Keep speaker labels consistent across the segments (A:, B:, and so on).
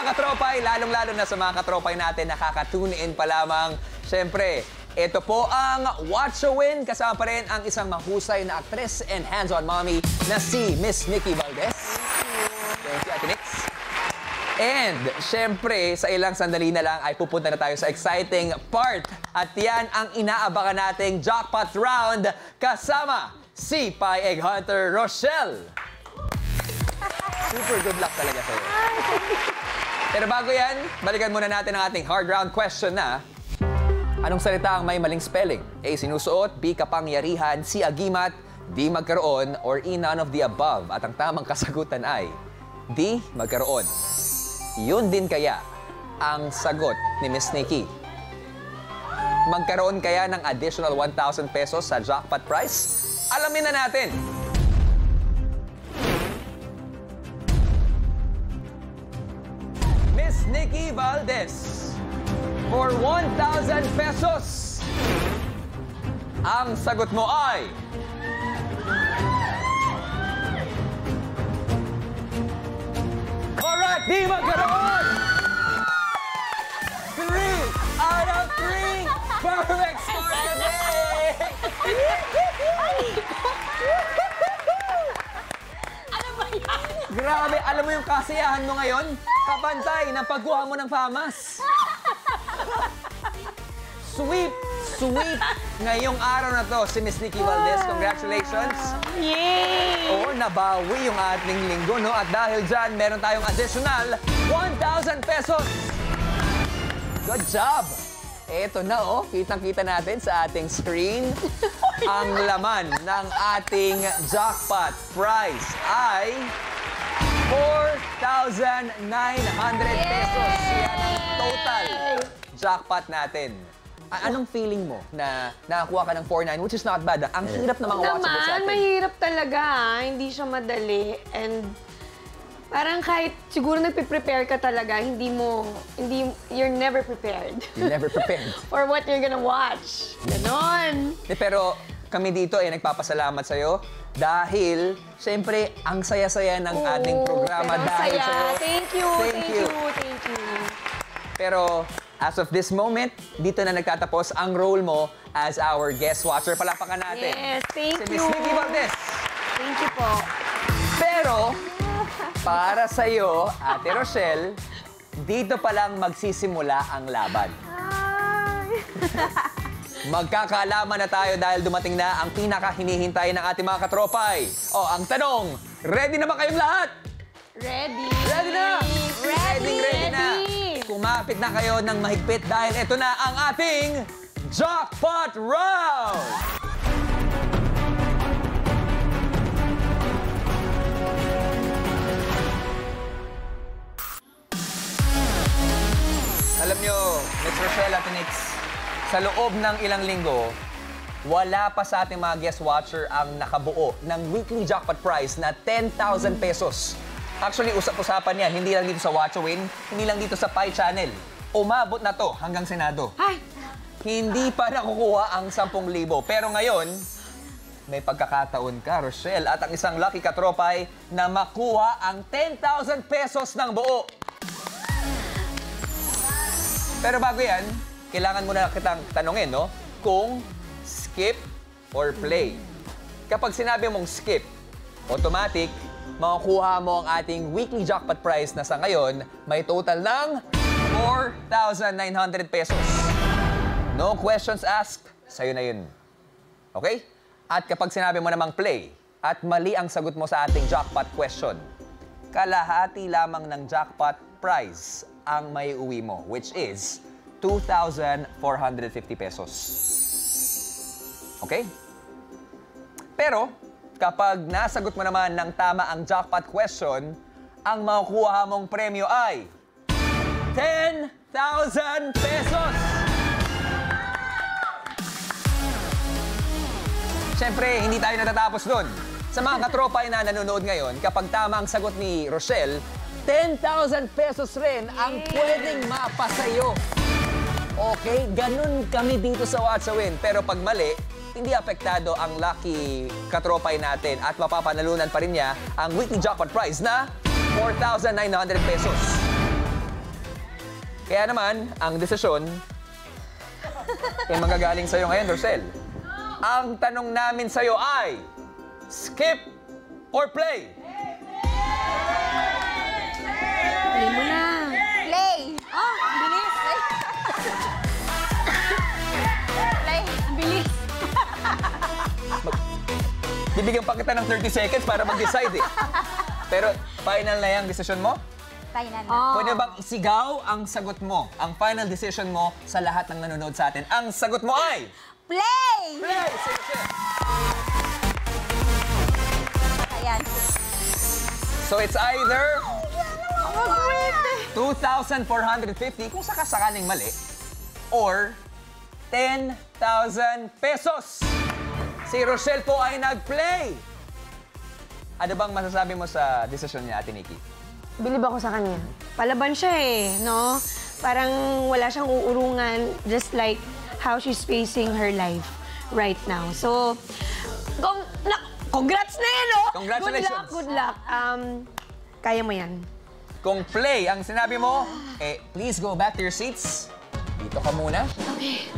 A: mga katropay, lalong-lalo na sa mga katropay natin, nakaka-tune in pa lamang. Siyempre, ito po ang Watch a Win. Kasama pa rin ang isang mahusay na actress and hands-on mommy na si Miss Nikki Valdez. Thank you, Ate Nix. And, siyempre, sa ilang sandali na lang ay pupunta na tayo sa exciting part. At yan ang inaabangan nating jackpot round kasama si Pie Egg Hunter Rochelle. Super good luck talaga sa'yo. Pero bago yan, balikan muna natin ang ating hard round question na anong salita ang may maling spelling? A. Sinusuot, B. Kapangyarihan, C. Agimat, D. Magkaroon, or E. None of the above. At ang tamang kasagutan ay D. Magkaroon. Yun din kaya ang sagot ni Miss Nikki. Magkaroon kaya ng additional 1,000 pesos sa jackpot prize? Alamin na natin. Miss Nikki Valdez, for 1,000 pesos, ang sagot mo ay correct! Di magkaroon! 3 out of 3! Perfect score today!
B: Ano ba yan?
A: Grabe, alam mo yung kasiyahan mo ngayon? Kapantay ng pagkuha mo ng famas. Sweep! Sweep! Ngayong araw na to, si Miss Nikki Valdez. Congratulations!
B: Yay!
A: Oo, nabawi yung ating linggo, no? At dahil dyan, meron tayong additional 1,000 pesos! Good job! Eto na, oh. Kitang-kita natin sa ating screen. Ang laman ng ating jackpot prize ay 4,900 pesos. Yan ang total jackpot natin. Anong feeling mo na nakakuha ka ng 4,900, which is not bad. Ang hirap ng mga watchables natin.
B: Mahirap talaga. Hindi siya madali. And parang kahit siguro nagpe-prepare ka talaga, you're never prepared.
A: You're never prepared.
B: For what you're gonna watch. Ganon.
A: Pero kami dito ay nagpapasalamat sa'yo dahil, siyempre, ang saya-saya ng ating programa dahil sa'yo.
B: Thank you. Thank you.
A: Pero, as of this moment, dito na nagtatapos ang role mo as our guest watcher. Palapakan natin.
B: Yes, thank
A: si
B: you.
A: Miss Nikki Valdez.
B: Thank you po.
A: Pero, para sa'yo, Ate Rochelle, dito pa lang magsisimula ang laban. Magkakaalaman na tayo dahil dumating na ang pinaka-hinihintay ng ating mga katropay. O, ang tanong, ready na ba kayong lahat?
B: Ready.
A: Ready na!
B: Ready
A: na! Kumapit na kayo ng mahigpit dahil ito na ang ating Jackpot Round! Alam nyo, Ms. Rochelle at Nix, sa loob ng ilang linggo, wala pa sa ating mga guest watcher ang nakabuo ng weekly jackpot prize na 10,000 pesos. Actually, usap-usapan yan, hindi lang dito sa Watch a Win, hindi lang dito sa Pie Channel. Umabot na to hanggang Senado.
B: Ay!
A: Hindi pa nakukuha ang 10,000. Pero ngayon, may pagkakataon ka, Rochelle, at ang isang lucky katropay na makuha ang 10,000 pesos ng buo. Pero bago yan, kailangan mo na kitang tanungin, no? Kung skip or play. Kapag sinabi mong skip, automatic, makukuha mo ang ating weekly jackpot prize na sa ngayon may total ng 4,900 pesos. No questions asked, sa'yo na yun. Okay? At kapag sinabi mo namang play at mali ang sagot mo sa ating jackpot question, kalahati lamang ng jackpot prize ang may uwi mo, which is 2,450 pesos. Okay? Pero, kapag nasagot mo naman ng tama ang jackpot question, ang makukuha mong premyo ay 10,000 pesos! Siyempre, hindi tayo natatapos doon. Sa mga katropay na nanonood ngayon, kapag tama ang sagot ni Rochelle, 10,000 pesos rin ang pwedeng mapasayo. Okay? Ganun kami dito sa Watch a Win. Pero pag mali, hindi apektado ang lucky katropay natin at mapapanalunan pa rin niya ang weekly jackpot prize na 4,900 pesos. Kaya naman, ang desisyon ay manggagaling sa'yo ngayon, Rochelle. Ang tanong namin sa'yo ay, skip or play?
B: Play mo na.
C: Play! Oh, ang bilis! Play! Ang bilis!
A: Bibigyan pa kita ng 30 seconds para mag-decide eh. Pero final na yung decision mo?
C: Final na.
B: Oh.
A: Pwede bang isigaw ang sagot mo, ang final decision mo sa lahat ng nanonood sa atin? Ang sagot mo ay...
C: Play!
A: Play! Sige.
C: Ayan.
A: So it's either 2,450 kung sakasakaling mali or 10,000 pesos. Si Rochelle po ay nag-play. Ano bang masasabi mo sa desisyon niya, Ate Nikki?
B: Bilib ako sa kanya. Palaban siya eh, no? Parang wala siyang uurungan, just like how she's facing her life right now. So, congrats na yan, no?
A: Congratulations.
B: Good luck. Kaya mo yan.
A: Kung play ang sinabi mo, please go back to your seats. Dito ka muna.
B: Okay.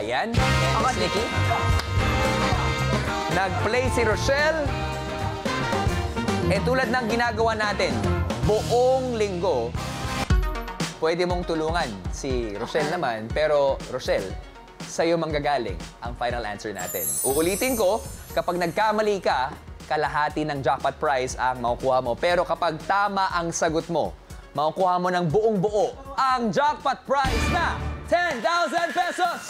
A: Ayan. Miss Nikki. Nag-play si Rochelle. Tulad ng ginagawa natin, buong linggo, pwede mong tulungan si Rochelle naman. Pero, Rochelle, sa'yo manggagaling ang final answer natin. Uulitin ko, kapag nagkamali ka, kalahati ng jackpot prize ang makukuha mo. Pero kapag tama ang sagot mo, makukuha mo ng buong buo ang jackpot prize na 10,000 pesos!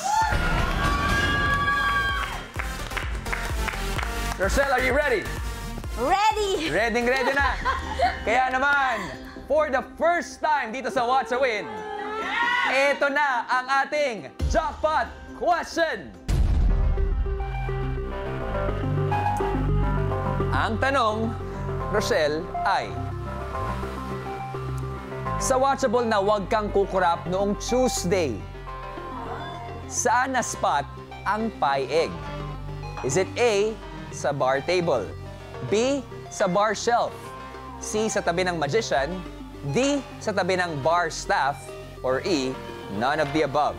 A: Rochelle, are you ready?
C: Ready!
A: Ready na! Kaya naman, for the first time dito sa Watch a Win, ito na ang ating jackpot question! Ang tanong, Rochelle, ay sa watchable na huwag kang kukurap noong Tuesday, saan na spot ang pie egg? Is it A, sa bar table, B, sa bar shelf, C, sa tabi ng magician, D, sa tabi ng bar staff, or E, none of the above?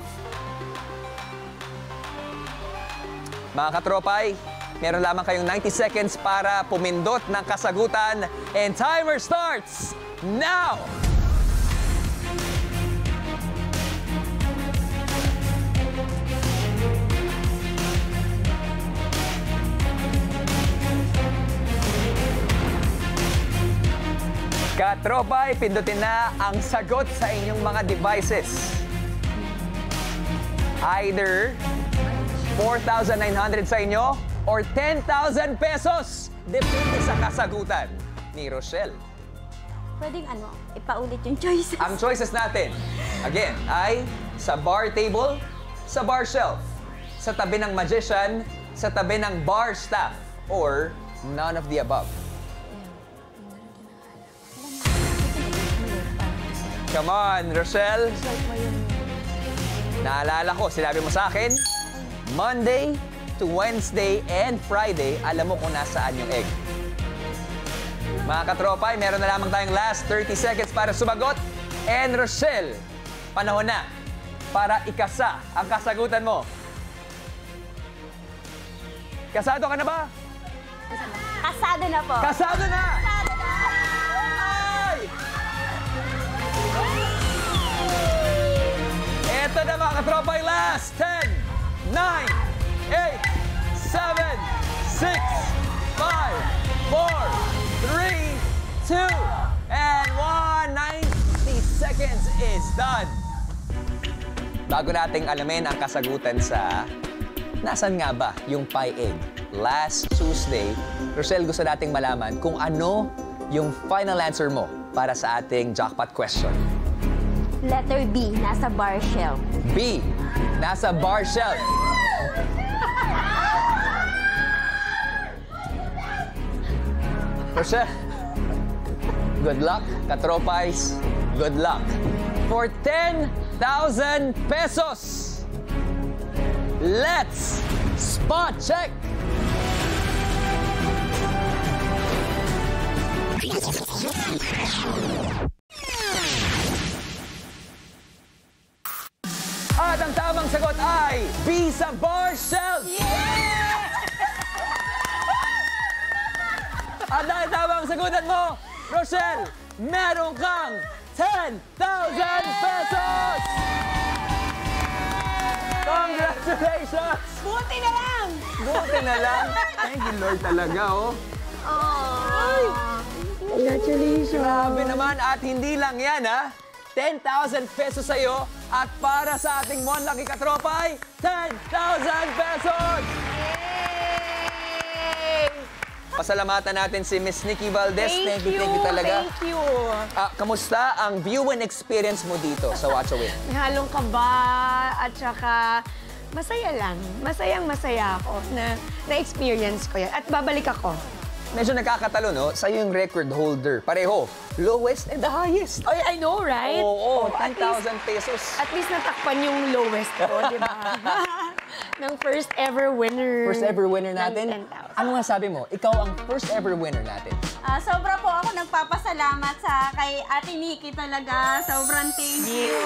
A: Mga katropay, meron lamang kayong 90 seconds para pumindot ng kasagutan, and timer starts now! Katropay, pindutin na ang sagot sa inyong mga devices. Either 4,900 sa inyo or 10,000 pesos. Depende sa kasagutan ni Rochelle.
C: Pwedeng ipaulit yung choices.
A: Ang choices natin, again, ay sa bar table, sa bar shelf, sa tabi ng magician, sa tabi ng bar staff, or none of the above. Come on, Rochelle. Naalala ko, sinabi mo sa akin, Monday to Wednesday and Friday, alam mo kung nasaan yung egg. Mga katropay, meron na lamang tayong last 30 seconds para sumagot. And Rochelle, panahon na para ikasa ang kasagutan mo. Kasado ka na ba?
C: Kasado na po.
A: Kasado na!
C: Kasado na!
A: Ay! Eto na mga katropay, last 10, 9, 8, 7, 6, 5, 4, 3, 2, and 1. 90 seconds is done. Bago nating alamin ang kasagutan sa nasan nga ba yung pie egg last Tuesday, Rochelle, gusto nating malaman kung ano yung final answer mo para sa ating jackpot question.
C: Letter B, nasa bar shelf.
A: B, nasa bar shelf. Rochelle, good luck. Katropais, good luck. For 10,000 pesos, let's spot check. At dahil tama ang sagutan mo, Rochelle, meron kang 10,000 pesos! Congratulations!
B: Buti na lang!
A: Buti na lang. Thank you, Lord, talaga, oh.
B: Congratulations!
A: Grabe naman, at hindi lang yan, ha? 10,000 pesos sa'yo, at para sa ating Mon Lucky Katropa ay 10,000 pesos! Pasalamatan natin si Miss Nikki Valdez. Thank you talaga.
B: Thank you.
A: Kamusta ang viewing experience mo dito sa Watch a Win?
B: May halong kaba at saka masaya lang. Masayang-masaya ako na na-experience ko yan. At babalik ako.
A: Medyo nakakatalo, no? Sa'yo yung record holder. Pareho, lowest and the highest.
B: Ay, I know, right?
A: Oo,
B: At
A: 10,000 pesos.
B: At least natakpan yung lowest ko, di ba? Ng first ever winner.
A: First ever winner natin.
B: Ng 10,000.
A: Ano nga sabi mo? Ikaw ang first ever winner natin.
C: Sobra po ako nagpapasalamat kay Ate Nikki talaga. Sobrang thank you.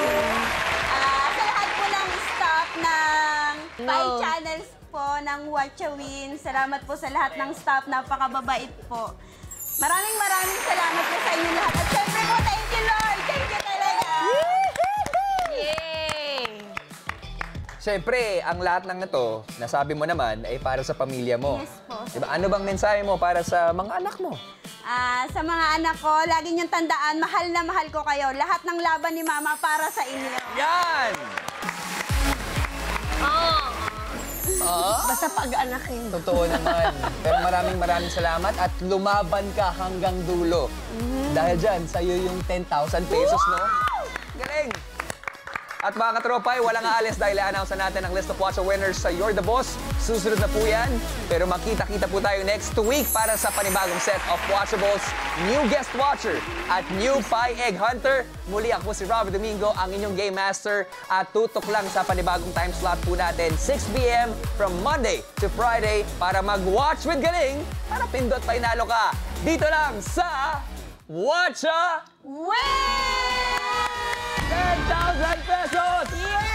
C: Sa lahat po ng staff ng 5 channels po ng Watch a Win. Salamat po sa lahat ng staff. Napakababait po. Maraming salamat po sa inyo lahat. At syempre po, thank you, Lord. Thank you talaga.
B: Yay!
A: Siyempre, ang lahat ng ito, nasabi mo naman, ay para sa pamilya mo.
C: Yes po.
A: Diba? Ano bang mensahe mo para sa mga anak mo?
C: Sa mga anak ko, lagi niyong tandaan, mahal na mahal ko kayo. Lahat ng laban ni Mama para sa inyo.
A: Yan!
B: Basta pag-anakin.
A: Totoo naman. Pero maraming salamat at lumaban ka hanggang dulo. Dahil dyan, sa'yo yung 10,000 pesos, no? Galing! At mga katropay, walang aalis dahil i-announce na natin ang list of Watch a Winners sa You're the Boss. Susunod na po yan. Pero makita-kita po tayo next week para sa panibagong set of Watchables, new guest watcher at new Pie Egg Hunter. Muli ako si Robert Domingo, ang inyong Game Master. At tutok lang sa panibagong time slot po natin, 6 p.m. from Monday to Friday para mag-watch with galing para pindot pa inalo ka. Dito lang sa Watch a
C: Win!
A: 10,000 pesos!
C: Yeah!